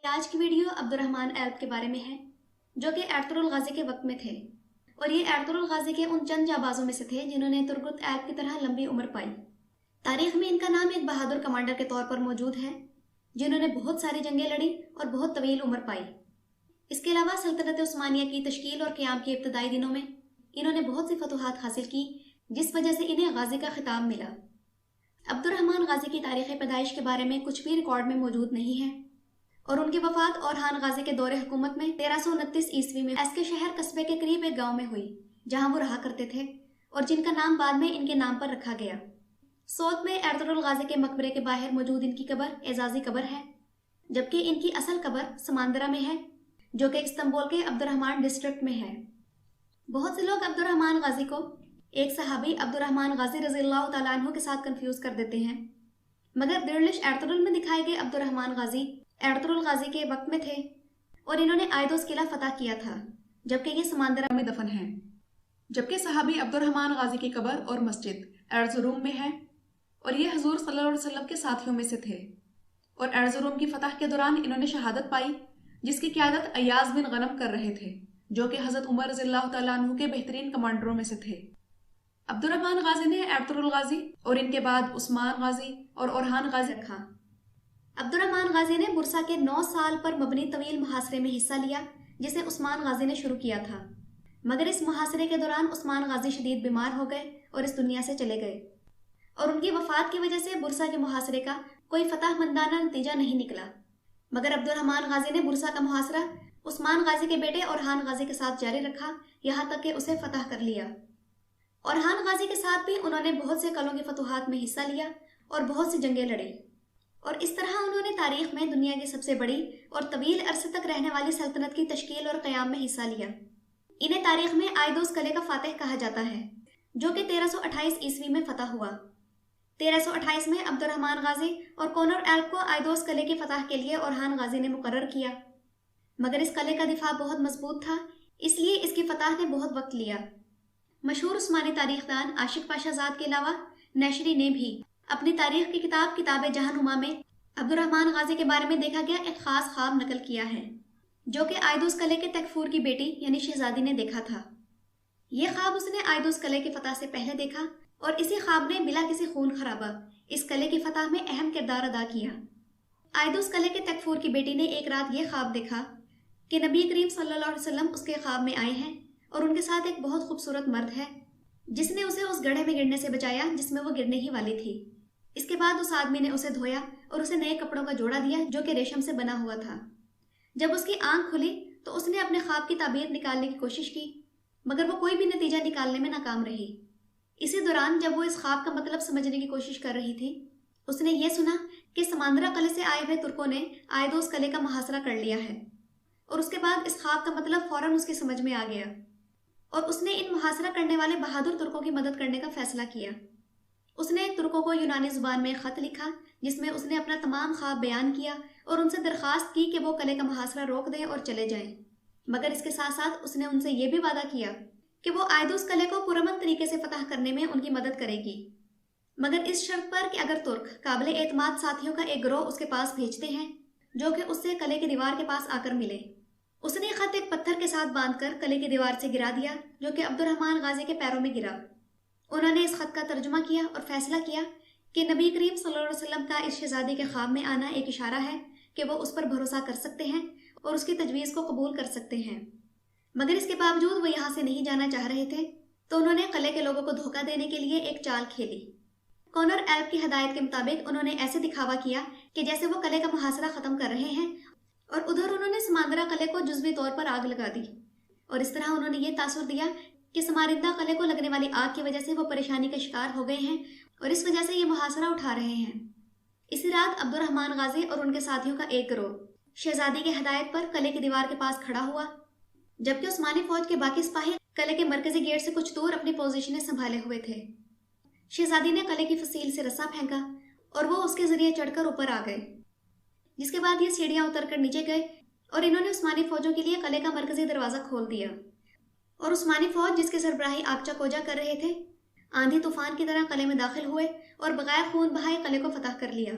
آج کی ویڈیو عبد الرحمن ایلپ کے بارے میں ہے جو کہ ارطغرل غازی کے وقت میں تھے اور یہ ارطغرل غازی کے ان چند جانبازوں میں سے تھے جنہوں نے ترگت ایلپ کی طرح لمبی عمر پائی۔ تاریخ میں ان کا نام ایک بہادر کمانڈر کے طور پر موجود ہے جنہوں نے بہت ساری جنگیں لڑی اور بہت طویل عمر پائی۔ اس کے علاوہ سلطنت عثمانیہ کی تشکیل اور قیام کے ابتدائی دنوں میں انہوں نے بہت سی فتوحات حاصل کی جس وجہ سے انہیں غازی کا خطاب ملا۔ عبد الرحمن غازی کی تاریخ پیدائش کے بارے میں کچھ بھی ریکارڈ میں موجود نہیں ہے اور ان کی وفات اورحان غازی کے دور حکومت میں 1329 عیسوی میں ایس کے شہر قصبے کے قریب ایک گاؤں میں ہوئی جہاں وہ رہا کرتے تھے اور جن کا نام بعد میں ان کے نام پر رکھا گیا۔ سوت میں ارطغرل غازی کے مقبرے کے باہر موجود ان کی قبر اعزازی قبر ہے جبکہ ان کی اصل قبر سماندرہ میں ہے جو کہ استنبول کے عبد الرحمن ڈسٹرکٹ میں ہے۔ بہت سے لوگ عبد الرحمن غازی کو ایک صحابی عبد الرحمن غازی رضی اللہ تعالیٰ عنہ کے ساتھ کنفیوز کر دیتے ہیں، مگر دیرلش ارطغرل میں دکھائے گئے عبد الرحمن غازی ارطغرل غازی کے وقت میں تھے اور انہوں نے آئدوس قلعہ فتح کیا تھا جبکہ یہ سماندرہ میں دفن ہے۔ جبکہ صحابی عبد الرحمن غازی کی قبر اور مسجد ارزروم میں ہے اور یہ حضور صلی اللہ علیہ وسلم کے ساتھیوں میں سے تھے اور ارزروم کی فتح کے دوران انہوں نے شہادت پائی جس کی قیادت ایاز بن غنم کر رہے تھے جو کہ حضرت عمر رضی اللہ تعالیٰ عنہ کے بہترین کمانڈروں میں سے تھے۔ عبد الرحمن غازی نے ارطغرل غازی اور ان کے بعد عثمان غازی اور اورحان غازی رکھا۔ عبد الرحمن غازی نے برسا کے 9 سال پر مبنی طویل محاصرے میں حصہ لیا جسے عثمان غازی نے شروع کیا تھا، مگر اس محاصرے کے دوران عثمان غازی شدید بیمار ہو گئے اور اس دنیا سے چلے گئے اور ان کی وفات کی وجہ سے برسا کے محاصرے کا کوئی فتح مندانہ نتیجہ نہیں نکلا، مگر عبد الرحمن غازی نے برسا کا محاصرہ عثمان غازی کے بیٹے اورحان غازی کے ساتھ جاری رکھا یہاں تک کہ اسے فتح کر لیا۔ اورحان غازی کے ساتھ بھی انہوں نے بہت سے قلعوں کی فتوحات میں حصہ لیا اور بہت سی جنگیں لڑی اور اس طرح انہوں نے تاریخ میں دنیا کی سب سے بڑی اور طویل عرصے تک رہنے والی سلطنت کی تشکیل اور قیام میں حصہ لیا۔ انہیں تاریخ میں آئدوس قلعے کا فاتح کہا جاتا ہے جو کہ 1328 عیسوی میں فتح ہوا۔ 1328 میں عبد الرحمن غازی اور کونر ایلپ کو آئدوس قلعے کی فتح کے لیے اورحان غازی نے مقرر کیا، مگر اس قلعے کا دفاع بہت مضبوط تھا اس لیے اس کی فتح نے بہت وقت لیا۔ مشہور عثمانی تاریخ دان عاشق پاشا زاد کے علاوہ نیشری نے بھی اپنی تاریخ کی کتاب جہانما میں عبد الرحمن غازی کے بارے میں دیکھا گیا ایک خاص خواب نقل کیا ہے جو کہ آئدوس قلعے کے تکفور کی بیٹی یعنی شہزادی نے دیکھا تھا۔ یہ خواب اس نے آئدوس قلعے کی فتح سے پہلے دیکھا اور اسی خواب نے بلا کسی خون خرابہ اس قلعے کی فتح میں اہم کردار ادا کیا۔ آئدوس قلعے کے تکفور کی بیٹی نے ایک رات یہ خواب دیکھا کہ نبی کریم صلی اللہ علیہ وسلم اس کے خواب میں آئے ہیں اور ان کے ساتھ ایک بہت خوبصورت مرد ہے جس نے اسے اس گڑھے میں گرنے سے بچایا جس میں وہ گرنے ہی والی تھی۔ اس کے بعد اس آدمی نے اسے دھویا اور اسے نئے کپڑوں کا جوڑا دیا جو کہ ریشم سے بنا ہوا تھا۔ جب اس کی آنکھ کھلی تو اس نے اپنے خواب کی تعبیر نکالنے کی کوشش کی مگر وہ کوئی بھی نتیجہ نکالنے میں ناکام رہی۔ اسی دوران جب وہ اس خواب کا مطلب سمجھنے کی کوشش کر رہی تھی اس نے یہ سنا کہ سماندرہ قلعے سے آئے ہوئے ترکوں نے آئدوس قلعے کا محاصرہ کر لیا ہے اور اس کے بعد اس خواب کا مطلب فوراً اس کی سمجھ میں آ گیا اور اس نے ان محاصرہ کرنے والے بہادر ترکوں کی مدد کرنے کا فیصلہ کیا۔ اس نے ترکوں کو یونانی زبان میں خط لکھا جس میں اس نے اپنا تمام خواب بیان کیا اور ان سے درخواست کی کہ وہ قلعے کا محاصرہ روک دیں اور چلے جائیں، مگر اس کے ساتھ ساتھ اس نے ان سے یہ بھی وعدہ کیا کہ وہ آئدوس قلعے کو پرامن طریقے سے فتح کرنے میں ان کی مدد کرے گی، مگر اس شرط پر کہ اگر ترک قابل اعتماد ساتھیوں کا ایک گروہ اس کے پاس بھیجتے ہیں جو کہ اس سے قلعے کی دیوار کے پاس آ کر ملے۔ اس نے خط ایک پتھر کے ساتھ باندھ کر قلعے کی دیوار سے گرا دیا جو کہ عبد الرحمن غازی کے پیروں میں گرا۔ انہوں نے اس خط کا ترجمہ کیا اور فیصلہ کیا کہ نبی کریم صلی اللہ علیہ وسلم کا اس شہزادی کے خواب میں آنا ایک اشارہ ہے کہ وہ اس پر بھروسہ کر سکتے ہیں اور اس کی تجویز کو قبول کر سکتے ہیں، مگر اس کے باوجود وہ یہاں سے نہیں جانا چاہ رہے تھے تو انہوں نے قلعے کے لوگوں کو دھوکہ دینے کے لیے ایک چال کھیلی۔ کونر ایلپ کی ہدایت کے مطابق انہوں نے ایسے دکھاوا کیا کہ جیسے وہ قلعے کا محاصرہ ختم کر رہے ہیں اور ادھر انہوں نے سماندرہ قلعے کو جزوی طور پر آگ لگا دی اور اس طرح انہوں نے یہ تاثر دیا کہ سماندرہ قلعے کو لگنے والی آگ کی وجہ سے وہ پریشانی کا شکار ہو گئے ہیں اور اس وجہ سے یہ محاصرہ اٹھا رہے ہیں۔ اسی رات عبد الرحمن غازی اور ان کے ساتھیوں کا ایک گروہ شہزادی کی ہدایت پر قلعے کی دیوار کے پاس کھڑا ہوا جبکہ عثمانی فوج کے باقی سپاہی قلعے کے مرکزی گیٹ سے کچھ دور اپنی پوزیشنیں سنبھالے ہوئے تھے۔ شہزادی نے قلعے کی فصیل سے رسا پھینکا اور وہ اس کے ذریعے چڑھ کر اوپر آ گئے، جس کے بعد یہ سیڑھیاں اتر کر نیچے گئے اور انہوں نے عثمانی فوجوں کے لیے قلعے کا مرکزی دروازہ کھول دیا اور عثمانی فوج جس کے سربراہی آگچا کوجا کر رہے تھے آندھی طوفان کی طرح قلعے میں داخل ہوئے اور بغیر خون بہائے قلعے کو فتح کر لیا۔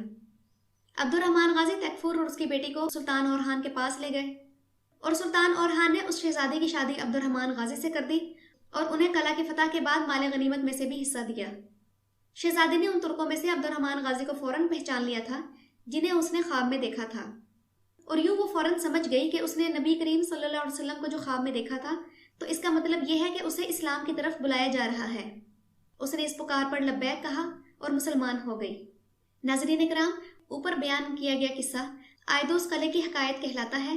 عبد الرحمن غازی تکفور اور اس کی بیٹی کو سلطان اورحان کے پاس لے گئے اور سلطان اورحان نے اس شہزادی کی شادی عبد الرحمن غازی سے کر دی اور انہیں قلعہ کی فتح کے بعد مال غنیمت میں سے بھی حصہ دیا۔ شہزادی نے ان ترکوں میں سے عبد الرحمن غازی کو فوراً پہچان لیا تھا جنہیں اس نے خواب میں دیکھا تھا، اور یوں وہ فوراً سمجھ گئی کہ اس نے نبی کریم صلی اللہ علیہ وسلم کو جو خواب میں دیکھا تھا تو اس کا مطلب یہ ہے کہ اسے اسلام کی طرف بلایا جا رہا ہے۔ اس نے اس پکار پر لبیک کہا اور مسلمان ہو گئی۔ ناظرین کرام، اوپر بیان کیا گیا قصہ آئدوس قلعے کی حکایت کہلاتا ہے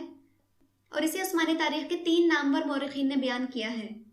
اور اسے عثمانی تاریخ کے 3 نامور مورخین نے بیان کیا ہے۔